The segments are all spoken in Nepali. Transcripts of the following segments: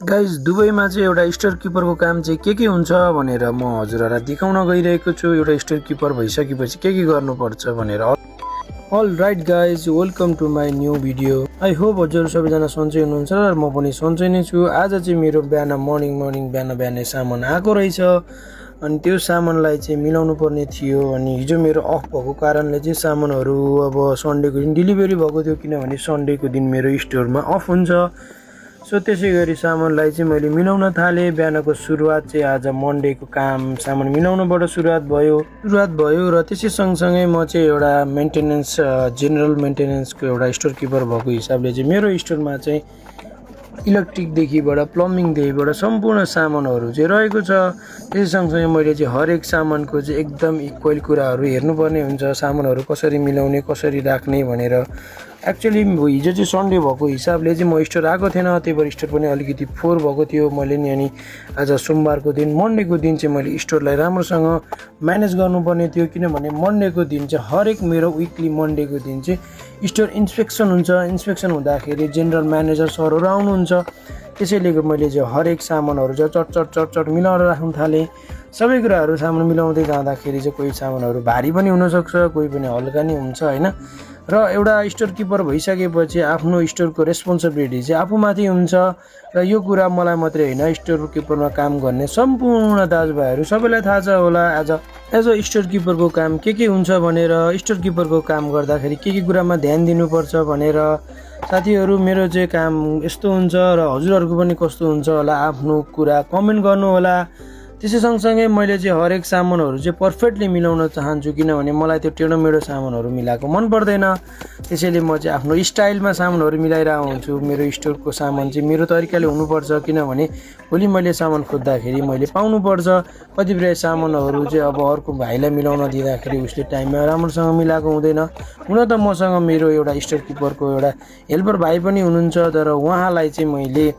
गाइज दुबईमा चाहिँ एउटा स्टोर किपरको काम चाहिँ के हुन्छ भनेर म हजुरहरूलाई देखाउन गइरहेको छु। एउटा स्टोर किपर भइसकेपछि के गर्नुपर्छ भनेर। All right guys, welcome to my new video. I hope हजुर सबैजना सन्चै हुनुहुन्छ र म पनि सन्चै नै छु। आज चाहिँ मेरो बिहानै सामान आएको रहेछ अनि त्यो सामानलाई चाहिँ मिलाउनु पर्ने थियो। अनि हिजो मेरो अफ भएको कारणले चाहिँ सामानहरू अब सन्डेको दिन डेलिभरी भएको थियो, किनभने सन्डेको दिन मेरो स्टोरमा अफ हुन्छ। सो त्यसै गरी सामानलाई चाहिँ मैले मिलाउन थालेँ। बिहानको सुरुवात चाहिँ आज मन्डेको काम सामान मिलाउनबाट सुरुवात भयो र त्यसै सँगसँगै म चाहिँ एउटा जेनरल मेन्टेनेन्सको एउटा स्टोर किपर भएको हिसाबले चाहिँ मेरो स्टोरमा चाहिँ इलेक्ट्रिकदेखिबाट प्लम्बिङदेखिबाट सम्पूर्ण सामानहरू चाहिँ रहेको छ। त्यसै सँगसँगै मैले चाहिँ हरेक सामानको चाहिँ एकदम इक्वल कुराहरू हेर्नुपर्ने हुन्छ, सामानहरू कसरी मिलाउने कसरी राख्ने भनेर। एक्चुअली हिजो चाहिँ सन्डे भएको हिसाबले चाहिँ म स्टोर आएको थिएन, त्यही भएर स्टोर पनि अलिकति फोहोर भएको थियो मैले नि। अनि आज सोमबारको दिन मन्डेको दिन चाहिँ मैले स्टोरलाई राम्रोसँग म्यानेज गर्नुपर्ने थियो, किनभने मन्डेको दिन चाहिँ हरेक मेरो विकली मन्डेको दिन चाहिँ स्टोर इन्सपेक्सन हुन्छ। इन्सपेक्सन हुँदाखेरि जेनरल म्यानेजर सरहरू आउनुहुन्छ, त्यसैले मैले चाहिँ हरेक सामानहरू चाहिँ चट मिलाएर राख्न थालेँ। सबै कुराहरू सामान मिलाउँदै जाँदाखेरि चाहिँ कोही सामानहरू भारी पनि हुनसक्छ, कोही पनि हल्का नै हुन्छ होइन। र एउटा स्टोर किपर भइसकेपछि आफ्नो स्टोरको रेस्पोन्सिबिलिटी चाहिँ आफूमाथि हुन्छ। र यो कुरा मलाई मात्रै होइन, स्टोर किपरमा काम गर्ने सम्पूर्ण दाजुभाइहरू सबैलाई थाहा छ होला। एज अ स्टोर किपरको काम के हुन्छ भनेर, स्टोर किपरको काम गर्दाखेरि के कुरामा ध्यान दिनुपर्छ भनेर। साथीहरू मेरो चाहिँ काम यस्तो हुन्छ र हजुरहरूको पनि कस्तो हुन्छ होला, आफ्नो कुरा कमेन्ट गर्नु होला। त्यसै सँगसँगै मैले चाहिँ हरेक सामानहरू चाहिँ पर्फेक्टली मिलाउन चाहन्छु, किनभने मलाई त्यो टेढोमेढो सामानहरू मिलाएको मन पर्दैन। त्यसैले म चाहिँ आफ्नो स्टाइलमा सामानहरू मिलाइरहेको हुन्छु। मेरो स्टोरको सामान चाहिँ मेरो तरिकाले हुनुपर्छ, किनभने भोलि मैले सामान खोज्दाखेरि मैले पाउनुपर्छ। कतिपय सामानहरू चाहिँ अब अर्को भाइलाई मिलाउन दिँदाखेरि उसले टाइममा राम्रोसँग मिलाएको हुँदैन। हुन त मसँग मेरो एउटा स्टोर किपरको एउटा हेल्पर भाइ पनि हुनुहुन्छ, तर उहाँलाई चाहिँ मैले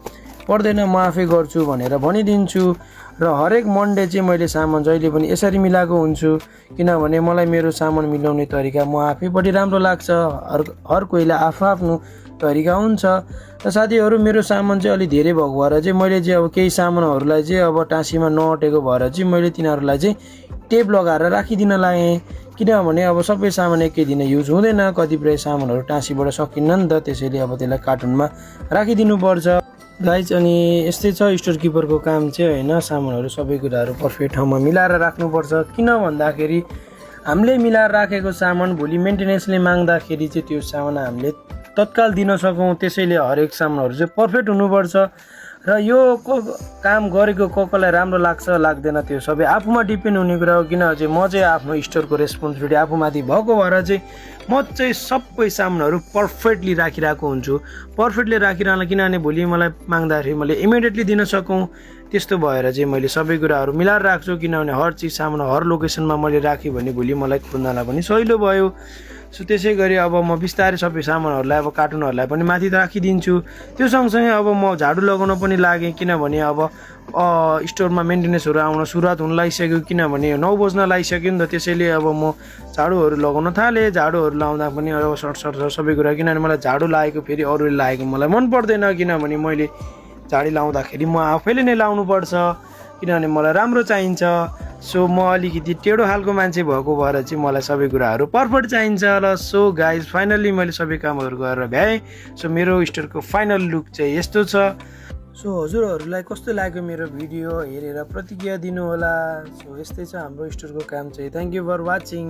पर्दैन म आफै गर्छु भनेर भनिदिन्छु। र हरेक मन्डे चाहिँ मैले सामान जहिले पनि यसरी मिलाएको हुन्छु, किनभने मलाई मेरो सामान मिलाउने तरिका म आफैपट्टि राम्रो लाग्छ। हर कोहीलाई आफ्नो तरिका हुन्छ। र साथीहरू मेरो सामान चाहिँ अलिक धेरै भएको भएर चाहिँ मैले चाहिँ अब केही सामानहरूलाई चाहिँ अब टाँसीमा नअटेको भएर चाहिँ मैले तिनीहरूलाई चाहिँ टेप लगाएर राखिदिन लागेँ, किनभने अब सबै सामान एकै दिन युज हुँदैन। कतिपय सामानहरू टाँसीबाट सकिन्न नि त, त्यसैले अब त्यसलाई कार्टुनमा राखिदिनु पर्छ गाइज। अनि यस्तै छ स्टोर किपरको काम चाहिँ होइन, सामानहरू सबै कुराहरू पर्फेक्ट ठाउँमा मिलाएर राख्नुपर्छ। किन भन्दाखेरि हामीले मिलाएर राखेको सामान भोलि मेन्टेनेन्सले माग्दाखेरि चाहिँ त्यो सामान हामीले तत्काल दिन सकौँ। त्यसैले हरेक सामानहरू चाहिँ पर्फेक्ट हुनुपर्छ। र यो काम गरेको कसलाई राम्रो लाग्छ लाग्दैन त्यो सबै आफूमा डिपेन्ड हुने कुरा हो। किन चाहिँ म चाहिँ आफ्नो स्टोरको रेस्पोन्सिबिलिटी आफूमाथि भएको भएर चाहिँ म चाहिँ सबै सामानहरू पर्फेक्टली राखिरहेको हुन्छु। पर्फेक्टली राखिरहन, किनभने भोलि मलाई माग्दाखेरि मैले इमिडिएटली दिन सकौँ। त्यस्तो भएर चाहिँ मैले सबै कुराहरू मिलाएर राख्छु, किनभने हर चिज सामान हर लोकेसनमा मैले राखेँ भने भोलि मलाई खोज्नलाई पनि सजिलो भयो। सो त्यसै गरी अब म बिस्तारै सबै सामानहरूलाई अब कार्टुनहरूलाई पनि माथि राखिदिन्छु। त्यो सँगसँगै अब म झाडु लगाउन पनि लागेँ, किनभने अब स्टोरमा मेन्टेनेन्सहरू आउन सुरुवात हुन लागिसक्यो, किनभने 9 बज्न लागिसक्यो नि त। त्यसैले अब म झाडुहरू लगाउन थालेँ। झाडुहरू लाउँदा पनि अब सर्ट सबै कुरा, किनभने मलाई झाडु लागेको फेरि अरूले लागेको मलाई मन पर्दैन, किनभने मैले झाडु लाउँदाखेरि म आफैले नै लाउनुपर्छ, किनभने मलाई राम्रो चाहिन्छ। सो म अलिकति टेढो खालको मान्छे भएको भएर चाहिँ मलाई सबै कुराहरू पर्फेक्ट चाहिन्छ। र सो गाइज फाइनल्ली मैले सबै कामहरू गरेर भ्याएँ। सो मेरो स्टोरको फाइनल लुक चाहिँ यस्तो छ। सो हजुरहरूलाई कस्तो लाग्यो मेरो भिडियो हेरेर प्रतिक्रिया दिनु होला। सो यस्तै छ हाम्रो स्टोरको काम चाहिँ। Thank you for watching.